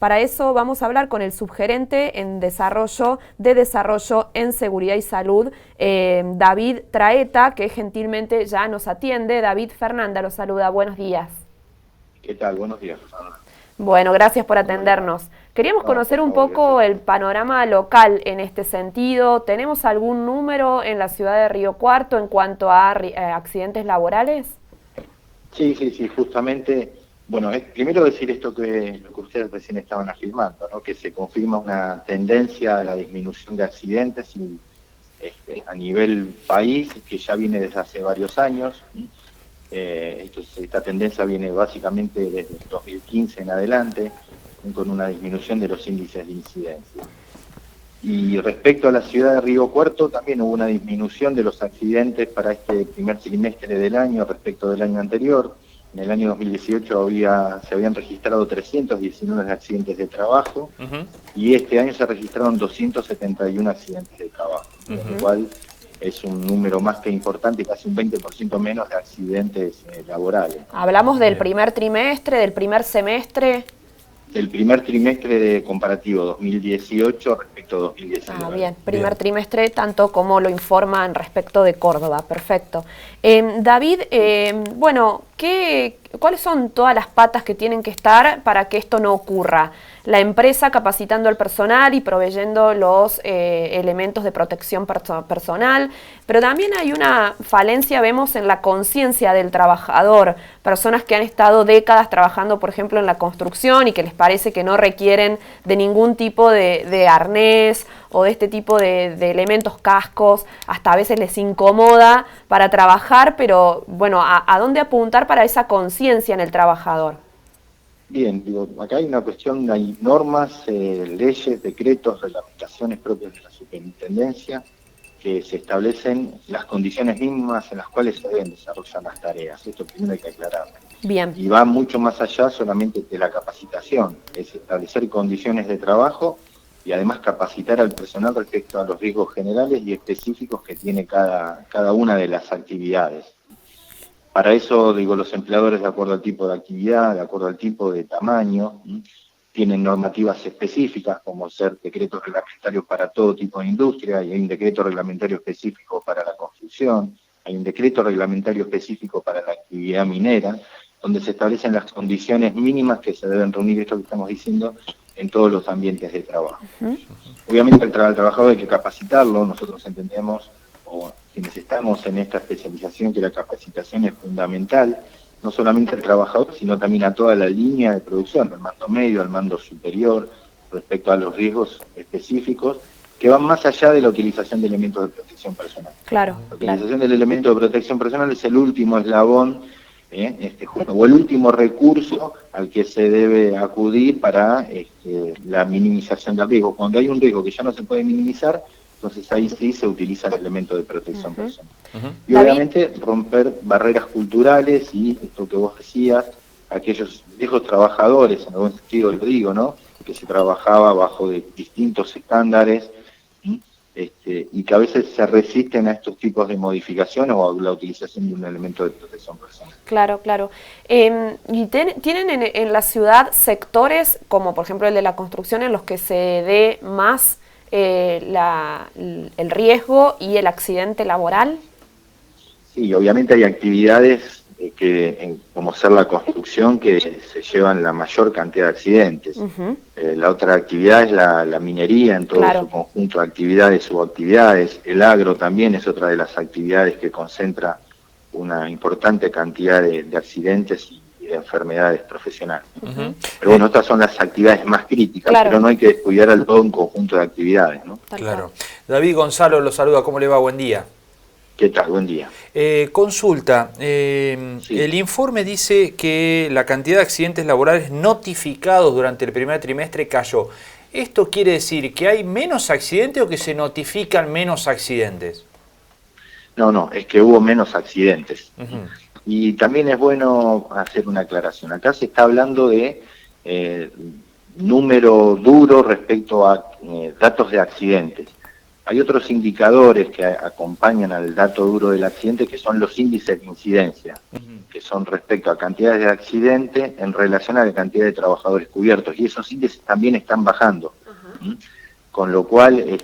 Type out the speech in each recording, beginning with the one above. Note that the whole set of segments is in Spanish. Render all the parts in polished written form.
Para eso vamos a hablar con el subgerente en Desarrollo en Seguridad y Salud, David Traeta, que gentilmente ya nos atiende. David, Fernanda lo saluda. Buenos días. ¿Qué tal? Buenos días, Susana. Bueno, gracias por atendernos. Queríamos conocer un poco el panorama local en este sentido. ¿Tenemos algún número en la ciudad de Río Cuarto en cuanto a accidentes laborales? Sí, justamente. Bueno, primero decir lo que ustedes recién estaban afirmando, ¿no? Que se confirma una tendencia a la disminución de accidentes a nivel país, que ya viene desde hace varios años. Esta tendencia viene básicamente desde el 2015 en adelante, con una disminución de los índices de incidencia. Y respecto a la ciudad de Río Cuarto, también hubo una disminución de los accidentes para este primer trimestre del año respecto del año anterior. En el año 2018 se habían registrado 319 accidentes de trabajo, y este año se registraron 271 accidentes de trabajo, lo cual es un número más que importante, casi un 20% menos de accidentes laborales. ¿Hablamos del primer trimestre, del primer semestre? Del primer trimestre comparativo 2018 respecto a 2019. Bien, primer trimestre, tanto como lo informan respecto de Córdoba, perfecto. David, bueno, ¿cuáles son todas las patas que tienen que estar para que esto no ocurra? La empresa capacitando al personal y proveyendo los elementos de protección personal, pero también hay una falencia, vemos, en la conciencia del trabajador, personas que han estado décadas trabajando, por ejemplo, en la construcción y que les parece que no requieren de ningún tipo de arnés o de este tipo de elementos, cascos, hasta a veces les incomoda para trabajar, pero bueno, ¿a dónde apuntar para esa conciencia en el trabajador? Bien, acá hay una cuestión, hay normas, leyes, decretos, reglamentaciones propias de la superintendencia que se establecen las condiciones mínimas en las cuales se deben desarrollar las tareas. Esto primero hay que aclararlo. Bien. Y va mucho más allá solamente de la capacitación, es establecer condiciones de trabajo y además capacitar al personal respecto a los riesgos generales y específicos que tiene cada una de las actividades. Para eso, los empleadores, de acuerdo al tipo de actividad, de acuerdo al tipo de tamaño, tienen normativas específicas, como ser decretos reglamentarios para todo tipo de industria, y hay un decreto reglamentario específico para la construcción, hay un decreto reglamentario específico para la actividad minera, donde se establecen las condiciones mínimas que se deben reunir, esto que estamos diciendo, en todos los ambientes de trabajo. Obviamente al trabajador hay que capacitarlo, nosotros entendemos, o quienes estamos en esta especialización, que la capacitación es fundamental, no solamente al trabajador, sino también a toda la línea de producción, al mando medio, al mando superior, respecto a los riesgos específicos, que van más allá de la utilización de elementos de protección personal. Claro. La utilización del elemento de protección personal es el último eslabón, o el último recurso al que se debe acudir para la minimización del riesgo. Cuando hay un riesgo que ya no se puede minimizar, entonces ahí sí se utiliza el elemento de protección personal. Y obviamente romper barreras culturales y esto que vos decías, aquellos viejos trabajadores, en algún sentido lo digo, ¿no? Que se trabajaba bajo de distintos estándares, y que a veces se resisten a estos tipos de modificaciones o a la utilización de un elemento de protección personal. Claro. ¿Y tienen en la ciudad sectores, como por ejemplo el de la construcción, en los que se dé más el riesgo y el accidente laboral? Sí, obviamente hay actividades como ser la construcción, que se llevan la mayor cantidad de accidentes. La otra actividad es la minería en todo su conjunto de actividades, subactividades. El agro también es otra de las actividades que concentra una importante cantidad de accidentes y de enfermedades profesionales. Pero bueno, estas son las actividades más críticas, pero no hay que descuidar al todo un conjunto de actividades, ¿no? Claro. David, Gonzalo lo saluda, ¿cómo le va? Buen día. ¿Qué tal? Buen día. Consulta, el informe dice que la cantidad de accidentes laborales notificados durante el primer trimestre cayó. ¿Esto quiere decir que hay menos accidentes o que se notifican menos accidentes? No, es que hubo menos accidentes. Y también es bueno hacer una aclaración. Acá se está hablando de número duro respecto a datos de accidentes. Hay otros indicadores que acompañan al dato duro del accidente, que son los índices de incidencia, que son respecto a cantidades de accidentes en relación a la cantidad de trabajadores cubiertos, y esos índices también están bajando. Con lo cual,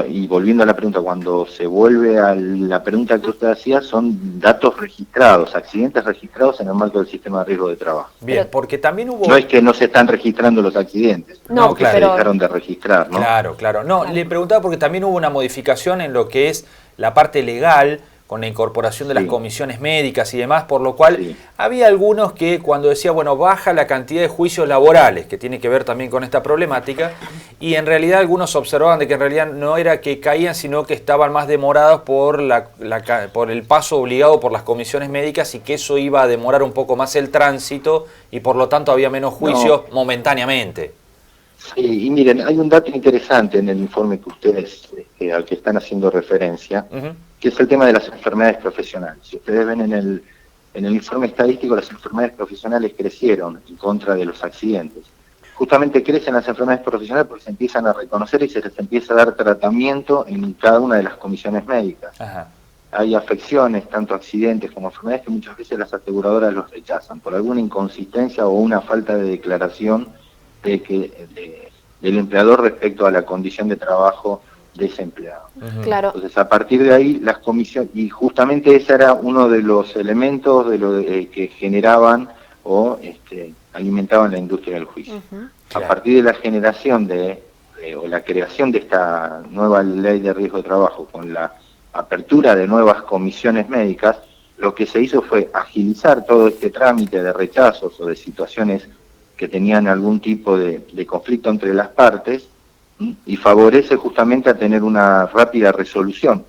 y volviendo a la pregunta, cuando se vuelve a la pregunta que usted hacía, son datos registrados, accidentes registrados en el marco del sistema de riesgo de trabajo. Bien, porque también hubo... No es que no se están registrando los accidentes, no, que se dejaron de registrar, ¿no? Claro, claro. No, le preguntaba porque también hubo una modificación en lo que es la parte legal, con la incorporación de las comisiones médicas y demás, por lo cual había algunos que cuando decía, bueno, baja la cantidad de juicios laborales, que tiene que ver también con esta problemática, y en realidad algunos observaban de que en realidad no era que caían, sino que estaban más demorados por el paso obligado por las comisiones médicas y que eso iba a demorar un poco más el tránsito y por lo tanto había menos juicios momentáneamente. Sí, y miren, hay un dato interesante en el informe que ustedes, al que están haciendo referencia, que es el tema de las enfermedades profesionales. Si ustedes ven en el informe estadístico, las enfermedades profesionales crecieron en contra de los accidentes. Justamente crecen las enfermedades profesionales porque se empiezan a reconocer y se les empieza a dar tratamiento en cada una de las comisiones médicas. Hay afecciones, tanto accidentes como enfermedades, que muchas veces las aseguradoras los rechazan por alguna inconsistencia o una falta de declaración del empleador respecto a la condición de trabajo de ese empleado. Claro. Entonces, a partir de ahí, las comisiones, y justamente ese era uno de los elementos que generaban o alimentaban la industria del juicio. A partir de la generación o la creación de esta nueva ley de riesgo de trabajo, con la apertura de nuevas comisiones médicas, lo que se hizo fue agilizar todo este trámite de rechazos o de situaciones que tenían algún tipo de conflicto entre las partes, y favorece justamente a tener una rápida resolución,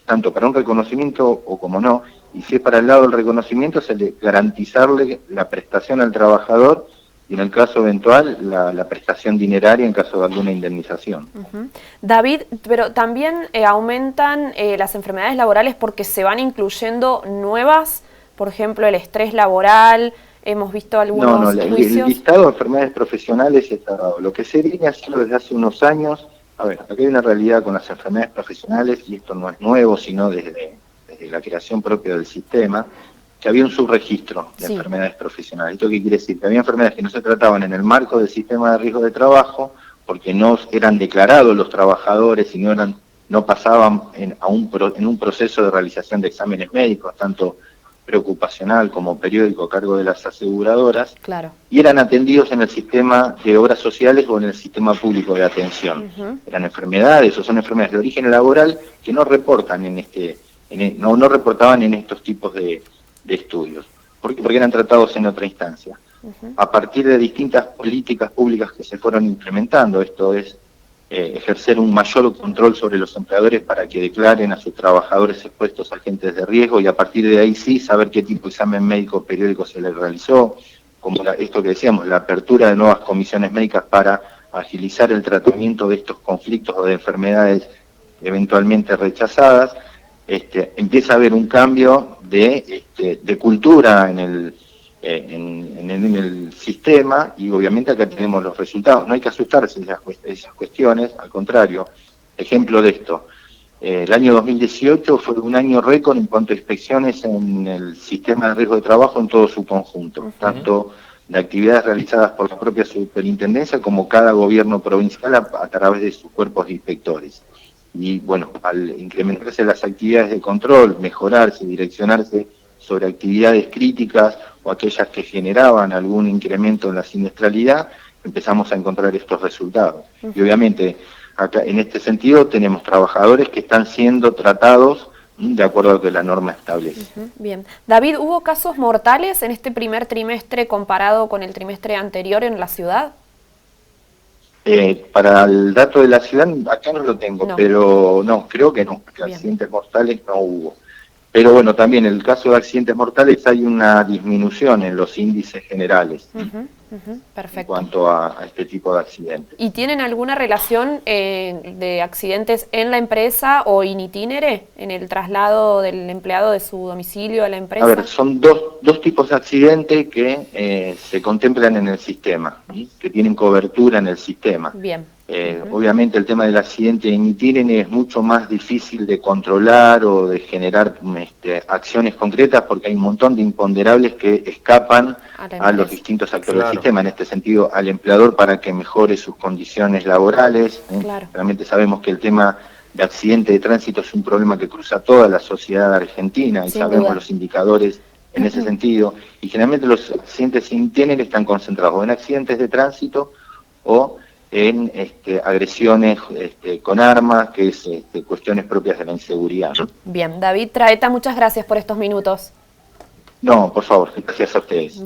tanto para un reconocimiento o como no, y si es para el lado del reconocimiento, garantizarle la prestación al trabajador y en el caso eventual la prestación dineraria en caso de alguna indemnización. David, pero también aumentan las enfermedades laborales porque se van incluyendo nuevas, por ejemplo el estrés laboral. Hemos visto algunos juicios. El listado de enfermedades profesionales está dado. Lo que se viene haciendo desde hace unos años, acá hay una realidad con las enfermedades profesionales, y esto no es nuevo, sino desde la creación propia del sistema, que había un subregistro de enfermedades profesionales. ¿Esto qué quiere decir? Que había enfermedades que no se trataban en el marco del sistema de riesgo de trabajo, porque no eran declarados los trabajadores y no pasaban en un proceso de realización de exámenes médicos, tanto preocupacional como periódico a cargo de las aseguradoras, y eran atendidos en el sistema de obras sociales o en el sistema público de atención. Eran enfermedades o son enfermedades de origen laboral que no reportan no reportaban en estos tipos de estudios. ¿Por qué? Porque eran tratados en otra instancia. A partir de distintas políticas públicas que se fueron implementando, esto es ejercer un mayor control sobre los empleadores para que declaren a sus trabajadores expuestos a agentes de riesgo, y a partir de ahí sí saber qué tipo de examen médico periódico se les realizó, como esto que decíamos, la apertura de nuevas comisiones médicas para agilizar el tratamiento de estos conflictos o de enfermedades eventualmente rechazadas. Empieza a haber un cambio de cultura en el sistema, y obviamente acá tenemos los resultados. No hay que asustarse de esas cuestiones, al contrario. Ejemplo de esto, el año 2018 fue un año récord en cuanto a inspecciones en el sistema de riesgo de trabajo en todo su conjunto, tanto de actividades realizadas por la propia superintendencia como cada gobierno provincial a través de sus cuerpos de inspectores. Y bueno, al incrementarse las actividades de control, mejorarse, direccionarse sobre actividades críticas o aquellas que generaban algún incremento en la siniestralidad, empezamos a encontrar estos resultados. Y obviamente, acá en este sentido tenemos trabajadores que están siendo tratados de acuerdo a lo que la norma establece. Bien. David, ¿hubo casos mortales en este primer trimestre comparado con el trimestre anterior en la ciudad? Para el dato de la ciudad, acá no lo tengo, pero no, creo que no, porque accidentes mortales no hubo. Pero bueno, también en el caso de accidentes mortales hay una disminución en los índices generales perfecto. En cuanto a este tipo de accidentes. ¿Y tienen alguna relación de accidentes en la empresa o in itinere, en el traslado del empleado de su domicilio a la empresa? A ver, son dos tipos de accidentes que se contemplan en el sistema, que tienen cobertura en el sistema. Bien. Obviamente el tema del accidente in itinere es mucho más difícil de controlar o de generar acciones concretas porque hay un montón de imponderables que escapan a los distintos actores del sistema, en este sentido al empleador para que mejore sus condiciones laborales. Realmente sabemos que el tema de accidente de tránsito es un problema que cruza toda la sociedad argentina y sabemos los indicadores en ese sentido, y generalmente los accidentes in itinere están concentrados en accidentes de tránsito o en agresiones con armas, que es cuestiones propias de la inseguridad, ¿no? Bien, David Traeta, muchas gracias por estos minutos. No, por favor, gracias a ustedes.